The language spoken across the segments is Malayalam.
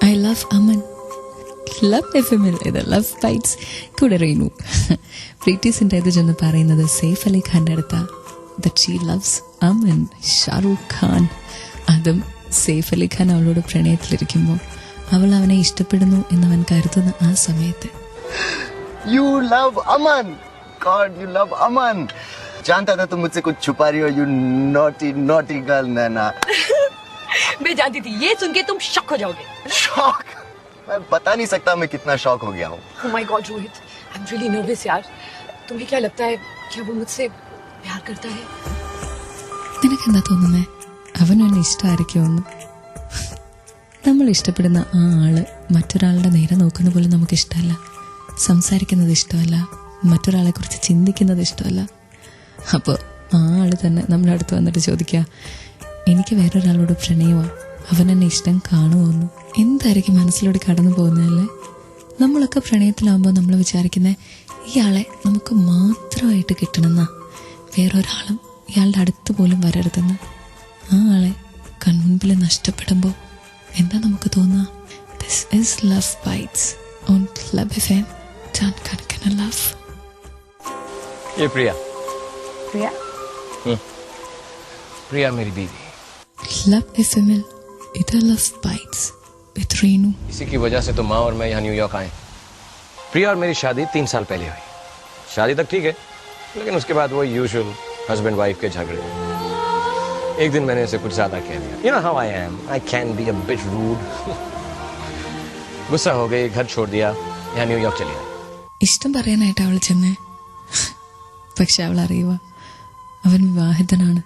I love Aman. ലവ് FM-ൽ ഇത് ലവ് ബൈറ്റ്സ്. കൂടെ റീനു. പ്രീറ്റീസിന്റെ ഇത് ചെന്ന് പറയുന്നത് സെയ്ഫ് അലി ഖാന്റെ അടുത്ത that she loves Aman, Shahrukh Khan. അതും സെയ്ഫ് അലി ഖാൻ അവളോട് പ്രണയത്തിലിരിക്കുമ്പോൾ അവൾ അവനെ ഇഷ്ടപ്പെടുന്നു എന്നവൻ കരുതുന്ന ആ സമയത്ത് You love Aman. God, you love Aman. जानता था तुम मुझसे कुछ छुपा रही हो. You naughty, naughty girl, Nana. मैं जानती थी ये सुन के तुम शॉक हो जाओगे. शॉक? मैं बता नहीं सकता मैं कितना शॉक हो गया हूँ. Oh my God, Rohit, I'm really nervous यार. तुम्हें क्या लगता है क्या वो मुझसे प्यार करता है? നിനക്കെന്താ തോന്നുന്നേ? അവനും എന്നെ ഇഷ്ടമായിരിക്കുമെന്ന്. നമ്മൾ ഇഷ്ടപ്പെടുന്ന ആ ആള് മറ്റൊരാളുടെ നേരെ നോക്കുന്ന പോലും നമുക്ക് ഇഷ്ടമല്ല. സംസാരിക്കുന്നത് ഇഷ്ടമല്ല, മറ്റൊരാളെ കുറിച്ച് ചിന്തിക്കുന്നത് ഇഷ്ടമല്ല. അപ്പോൾ ആ ആള് തന്നെ നമ്മുടെ അടുത്ത് വന്നിട്ട് ചോദിക്കുക, എനിക്ക് വേറൊരാളോട് പ്രണയമാണ്, അവൻ എന്നെ ഇഷ്ടം കാണുമോന്നു. എന്തായിരിക്കും മനസ്സിലൂടെ കടന്നു പോകുന്നതല്ലേ? നമ്മളൊക്കെ പ്രണയത്തിലാവുമ്പോൾ നമ്മൾ വിചാരിക്കുന്നത് ഇയാളെ നമുക്ക് മാത്രമായിട്ട് കിട്ടണമെന്നാ, വേറൊരാളും ഇയാളുടെ അടുത്ത് പോലും വരരുതെന്ന്. ആ ആളെ കൺമുൻപിൽ നഷ്ടപ്പെടുമ്പോൾ എന്താ നമുക്ക് തോന്നുക? This is love bytes on club FM. Don't Kanakana love. ये प्रिया. प्रिया? प्रिया मेरी बीवी. Club FM-ൽ ഇത് ലവ് ബൈറ്റ്സ് വിത്ത് റീനു. इसी की वजह से तो माँ और मैं यहाँ न्यूयॉर्क आए. प्रिया और मेरी शादी 3 साल पहले हुई. शादी तक ठीक है, लेकिन उसके बाद वो यूजुअल हस्बैंड वाइफ के झगड़े. एक दिन मैंने इसे कुछ ज्यादा कह दिया. You know how I am. I can be a bit rude. गुस्सा हो गई, घर छोड़ दिया, यहाँ न्यूयॉर्क चली आई. ഇഷ്ടം പറയാനായിട്ട് അവൾ ചെന്നേ. പക്ഷെ അവൾ അറിയുക അവൻ വിവാഹിതനാണ്.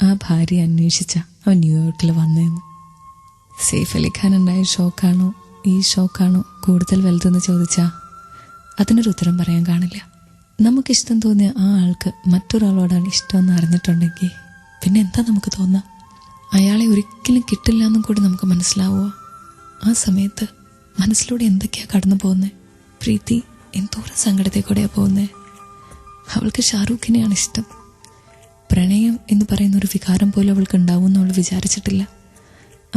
ആ ഭാര്യ അന്വേഷിച്ച അവൻ ന്യൂയോർക്കിൽ വന്നതെന്ന്. സെയ്ഫ് അലി ഖാൻ ഉണ്ടായ ഷോക്കാണോ ഈ ഷോക്കാണോ കൂടുതൽ വലുതെന്ന് ചോദിച്ചാൽ അതിനൊരു ഉത്തരം പറയാൻ കാണില്ല. നമുക്കിഷ്ടം തോന്നിയ ആ ആൾക്ക് മറ്റൊരാളോടാണ് ഇഷ്ടമെന്ന് അറിഞ്ഞിട്ടുണ്ടെങ്കിൽ പിന്നെ എന്താ നമുക്ക് തോന്നുക? അയാളെ ഒരിക്കലും കിട്ടില്ല എന്നും കൂടി നമുക്ക് മനസ്സിലാവുക. ആ സമയത്ത് മനസ്സിലൂടെ എന്തൊക്കെയാ കടന്നു പോകുന്നത്? പ്രീതി എന്തോരം സങ്കടത്തെ കൂടെയാണ് പോകുന്നത്. അവൾക്ക് ഷാറൂഖിനെയാണ് ഇഷ്ടം. പ്രണയം എന്ന് പറയുന്ന ഒരു വികാരം പോലും അവൾക്ക് ഉണ്ടാവുമെന്ന് അവൾ വിചാരിച്ചിട്ടില്ല.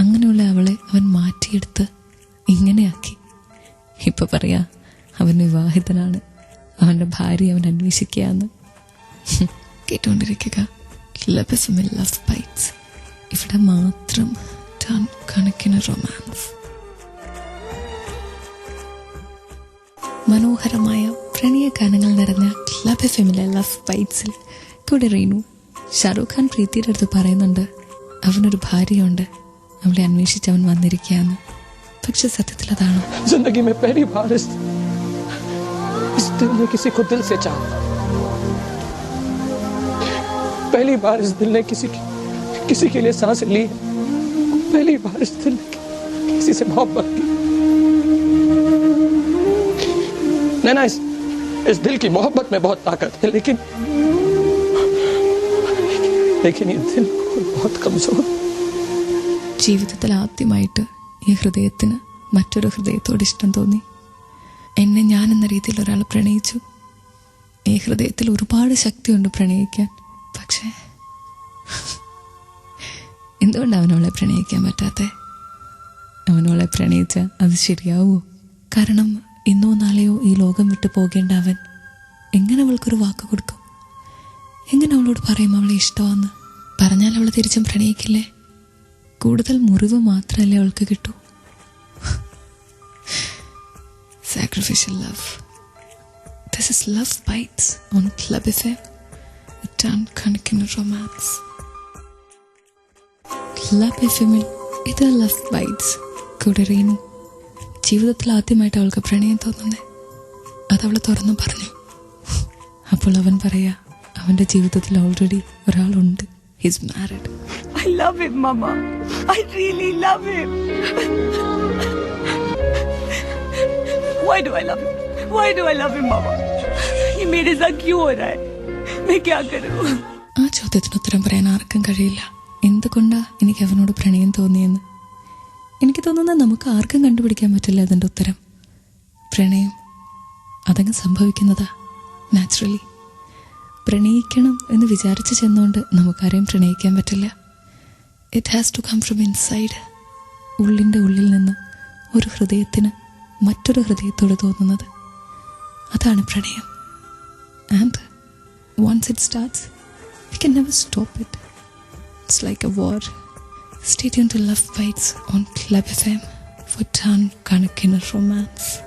അങ്ങനെയുള്ള അവളെ അവൻ മാറ്റിയെടുത്ത് ഇങ്ങനെയാക്കി. ഇപ്പൊ പറയാ അവൻ വിവാഹിതനാണ്, അവന്റെ ഭാര്യ അവൻ അന്വേഷിക്കുകയെന്ന്. കേട്ടുകൊണ്ടിരിക്കുക ക്ലബ് FM-ൽ ലവ് ബൈറ്റ്സ്. ഇവിടെ മാത്രം ടൺ കണക്കിന് റൊമാൻസ്. മനോഹരമായ പ്രണയ ഗാനങ്ങൾ നിറഞ്ഞ ക്ലബ് FM-ലെ ലവ് ബൈറ്റ്സിൽ കൂടെ റീനു. ഷാറൂഖ് ഖാൻ പ്രീതിയുടെ അടുത്ത് പറയുന്നുണ്ട് അവനൊരു ഭാര്യയുണ്ട്, അവളെ അന്വേഷിച്ച് അവൻ വന്നിരിക്കുകയാണ്. പക്ഷെ സത്യത്തിൽ അതാണോ? जिंदगी में पहली बार इस दिल ने किसी को दिल से चाहा. पहली बार इस दिल ने किसी के लिए सांस ली. पहली बार इस दिल ने किसी से मोहब्बत की. नैना, इस दिल की मोहब्बत में बहुत ताकत है, लेकिन ये दिल बहुत कमजोर. ജീവിതത്തിൽ ആദ്യമായിട്ട് ഈ ഹൃദയത്തിന് മറ്റൊരു ഹൃദയത്തോട് ഇഷ്ടം തോന്നി. എന്നെ ഞാൻ എന്ന രീതിയിൽ ഒരാൾ പ്രണയിച്ചു. ഈ ഹൃദയത്തിൽ ഒരുപാട് ശക്തിയുണ്ട് പ്രണയിക്കാൻ. പക്ഷേ എന്തുകൊണ്ട് അവനവളെ പ്രണയിക്കാൻ പറ്റാത്തെ? അവനവളെ പ്രണയിച്ച അത് ശരിയാവോ? കാരണം ഇന്നോ നാളെയോ ഈ ലോകം വിട്ടു പോകേണ്ട അവൻ എങ്ങനെ അവൾക്കൊരു വാക്ക് കൊടുക്കും? എങ്ങനെ അവളോട് പറയും അവളെ ഇഷ്ടമാണെന്ന്? പറഞ്ഞാൽ അവൾ തിരിച്ചും പ്രണയിക്കില്ലേ? കൂടുതൽ മുറിവ് മാത്രമല്ലേ അവൾക്ക് കിട്ടൂ? Sacrificial love. This is Love Bites on Club FM. Return കണക്കിന് റൊമാൻസ്. Club FM-ൽ ഇത് Love Bites. കൂടെ റീനു. ജീവിതത്തിൽ ആദ്യമായിട്ട് അവൾക്ക് പ്രണയം തോന്നുന്നേ അതവൾ തുറന്നു പറഞ്ഞു. അപ്പോൾ അവൻ പറയാ അവന്റെ ജീവിതത്തിൽ ഓൾറെഡി ഒരാളുണ്ട്. He's married. I love him, Mama. I really love him. Why do I love him? Why do I love him, Mama? ये मेरे साथ क्यों हो रहा है? मैं क्या करूं? ആ ചോദ്യത്തിന് ഉത്തരം പറയാൻ ആർക്കും കഴിയില്ല. എന്തുകൊണ്ടാ എനിക്ക് അവനോട് പ്രണയം തോന്നിയെന്ന്. എനിക്ക് തോന്നുന്നത് നമുക്ക് ആർക്കും കണ്ടുപിടിക്കാൻ പറ്റില്ല അതിൻ്റെ ഉത്തരം. പ്രണയം അതങ്ങ് സംഭവിക്കുന്നതാ നാച്ചുറലി. പ്രണയിക്കണം എന്ന് വിചാരിച്ച് ചെന്നുകൊണ്ട് നമുക്കാരെയും പ്രണയിക്കാൻ പറ്റില്ല. It has to come from inside. ഉള്ളിൻ്റെ ഉള്ളിൽ നിന്ന് ഒരു ഹൃദയത്തിന് മറ്റൊരു ഹൃദയത്തോട് തോന്നുന്നത്. അതാണ് പ്രണയം. And once it starts, we can never stop it. It's like a war. Stay tuned to Love Bites on Club FM for ton കണക്കിന് romance.